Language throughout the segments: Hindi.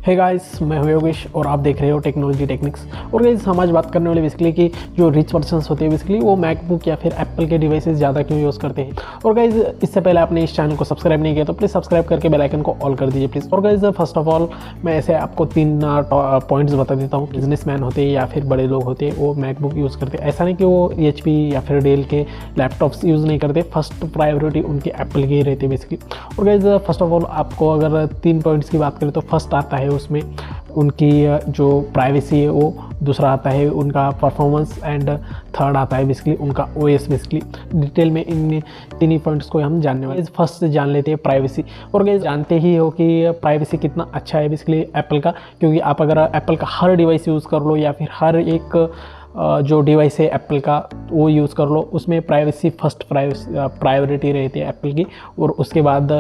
हे गाइस, मैं हूं योगेश और आप देख रहे हो टेक्नोलॉजी टेक्निक्स। और गाइस हम आज बात करने वाले बेसिकली कि जो रिच पर्सन्स होते हैं बेसिकली वो मैकबुक या फिर एप्पल के डिवाइसेस ज़्यादा क्यों यूज़ करते हैं। और गाइस इससे पहले आपने इस चैनल को सब्सक्राइब नहीं किया तो प्लीज़ सब्सक्राइब करके बेल आइकन को ऑल कर दीजिए प्लीज़। और गाइस फर्स्ट ऑफ ऑल मैं ऐसे आपको 3 पॉइंट्स बता देता हूँ। बिजनेसमैन होते हैं या फिर बड़े लोग होते हैं वो मैकबुक यूज़ करते हैं। ऐसा नहीं कि वो HP या फिर डेल के लैपटॉप्स यूज़ नहीं करते, फर्स्ट प्रायोरिटी उनकी एप्पल की ही रहती है बेसिकली। और गाइस फर्स्ट ऑफ ऑल आपको अगर 3 पॉइंट्स की बात करें तो फर्स्ट आता है उसमें उनकी जो प्राइवेसी है वो, दूसरा आता है उनका परफॉर्मेंस एंड थर्ड आता है बेसिकली उनका OS बेसिकली। डिटेल में इन 3 ही पॉइंट्स को हम जानने वाले। फर्स्ट जान लेते हैं प्राइवेसी। और गाइस जानते ही हो कि प्राइवेसी कितना अच्छा है बेसिकली एप्पल का, क्योंकि आप अगर एप्पल का हर डिवाइस यूज़ कर लो या फिर हर एक जो डिवाइस है एप्पल का वो यूज़ कर लो, उसमें प्राइवेसी फर्स्ट प्रायोरिटी रहती है एप्पल की, और उसके बाद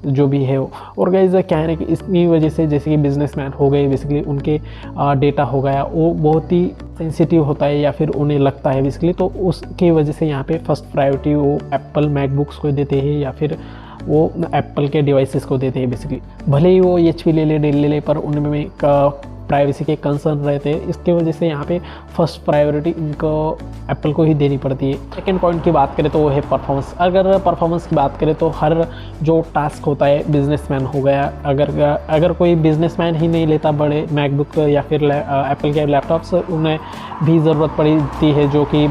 जो भी है वो। और गाइस क्या है ना कि इसकी वजह से जैसे कि बिजनेसमैन हो गए बेसिकली उनके डेटा हो गया वो बहुत ही सेंसिटिव होता है या फिर उन्हें लगता है बेसिकली, तो उसकी वजह से यहाँ पे फर्स्ट प्रायोरिटी वो एप्पल मैकबुक्स को देते हैं या फिर वो एप्पल के डिवाइसेस को देते हैं बेसिकली। भले ही वो HP ले ले, डेल ले ले, पर उनमें प्राइवेसी के कंसर्न रहते हैं। इसके वजह से यहाँ पे फर्स्ट प्रायोरिटी इनको एप्पल को ही देनी पड़ती है। सेकेंड पॉइंट की बात करें तो वो है परफॉर्मेंस। अगर परफॉर्मेंस की बात करें तो हर जो टास्क होता है बिजनेसमैन हो गया, अगर कोई बिजनेसमैन ही नहीं लेता बड़े मैकबुक या फिर एप्पल के लैपटॉप्स, उन्हें भी ज़रूरत पड़ती है जो कि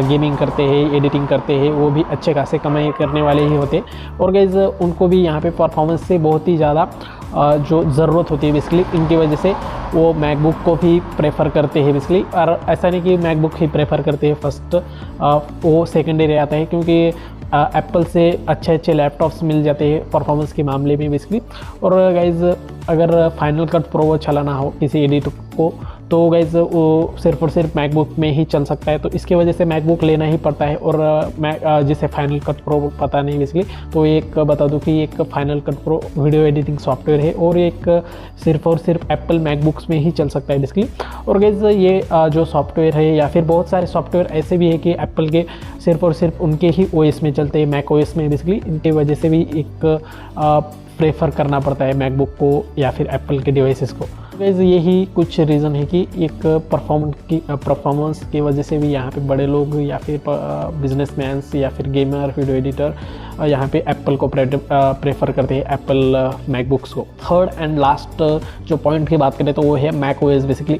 गेमिंग करते हैं, एडिटिंग करते हैं, वो भी अच्छे खासे कमाई करने वाले ही होते हैं। और गाइस उनको भी यहाँ पे परफॉर्मेंस से बहुत ही ज़्यादा जो ज़रूरत होती है बेसिकली, इनकी वजह से वो मैकबुक को भी प्रेफर करते हैं बेसिकली। और ऐसा नहीं कि मैकबुक ही प्रेफर करते हैं फर्स्ट, वो सेकेंडरी आता है, क्योंकि एप्पल से अच्छे लैपटॉप्स मिल जाते हैं परफॉर्मेंस के मामले में बेसिकली। और गाइज अगर फाइनल कट प्रो चलाना हो किसी एडिट को तो गाइज वो सिर्फ और सिर्फ मैकबुक में ही चल सकता है, तो इसके वजह से मैकबुक लेना ही पड़ता है। और जिसे फाइनल कट प्रो पता नहीं बेसिकली, तो एक बता दूं कि एक final cut pro video editing software है और एक सिर्फ और सिर्फ एप्पल मैकबुक्स में ही चल सकता है बेसिकली। और गाइज ये जो सॉफ्टवेयर है या फिर बहुत सारे सॉफ्टवेयर ऐसे भी है कि एप्पल के सिर्फ और सिर्फ उनके ही OS में चलते हैं, मैक OS में बेसिकली। इनकी वजह से भी एक प्रेफर करना पड़ता है मैकबुक को या फिर एप्पल के डिवाइसेस को। गाइस यही कुछ रीज़न है कि एक परफॉर्मेंस की वजह से भी यहाँ पे बड़े लोग या फिर बिजनेसमैन्स या फिर गेमर, वीडियो एडिटर यहाँ पे एप्पल को प्रेफर करते हैं, एप्पल मैकबुक्स को। थर्ड एंड लास्ट जो पॉइंट की बात करें तो वो है मैक OS बेसिकली,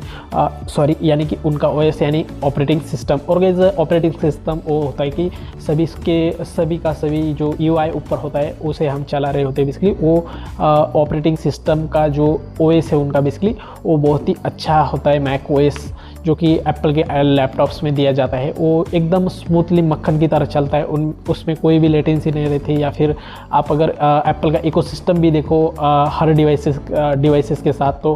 यानी कि उनका OS यानी ऑपरेटिंग सिस्टम। और गाइस ऑपरेटिंग सिस्टम वो होता है कि सभी का जो UI ऊपर होता है उसे हम चला रहे होते हैं बेसिकली। वो ऑपरेटिंग सिस्टम का जो OS है उनका बेसिकली वो बहुत ही अच्छा होता है। मैक OS जो कि एप्पल के लैपटॉप्स में दिया जाता है वो एकदम स्मूथली मक्खन की तरह चलता है, उसमें कोई भी लेटेंसी नहीं रहती। या फिर आप अगर एप्पल का इकोसिस्टम भी देखो हर डिवाइसेस के साथ, तो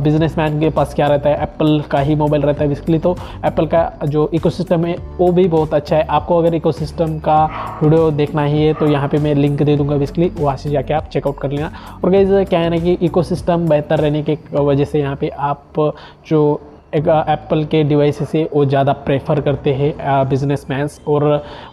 बिजनेसमैन के पास क्या रहता है, एप्पल का ही मोबाइल रहता है बेसिकली। तो एप्पल का जो इकोसिस्टम है वो भी बहुत अच्छा है। आपको अगर इकोसिस्टम का वीडियो देखना ही है तो यहाँ पे मैं लिंक दे दूँगा बेसिकली, वहाँ से जाके आप चेकआउट कर लेना। और गाइस क्या है ना कि इकोसिस्टम बेहतर रहने के वजह से यहाँ पे आप जो एप्पल के डिवाइसेस से वो ज़्यादा प्रेफर करते हैं बिजनेसमैन्स, और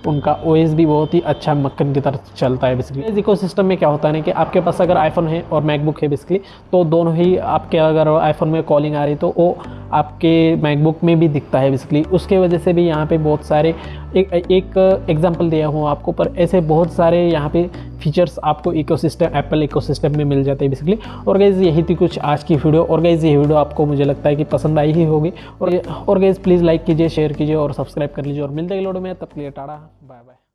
उनका OS भी बहुत ही अच्छा मक्खन की तरह चलता है बेसिकली। इस इकोसिस्टम में क्या होता है ना कि आपके पास अगर आईफोन है और मैकबुक है बेसिकली, तो दोनों ही आपके अगर आईफोन में कॉलिंग आ रही तो वो आपके मैकबुक में भी दिखता है बेसिकली। उसके वजह से भी यहाँ पे बहुत सारे एक एग्जांपल दिया हूँ आपको, पर ऐसे बहुत सारे यहाँ पे फीचर्स आपको एप्पल इकोसिस्टम में मिल जाते हैं बेसिकली। और गाइस यही थी कुछ आज की वीडियो। और गाइस ये वीडियो आपको मुझे लगता है कि पसंद आई ही होगी। और गाइस प्लीज़ लाइक कीजिए, शेयर कीजिए और सब्सक्राइब कर लीजिए, और मिलते हैं वीडियो में। तब के लिए टाटा, बाय बाय।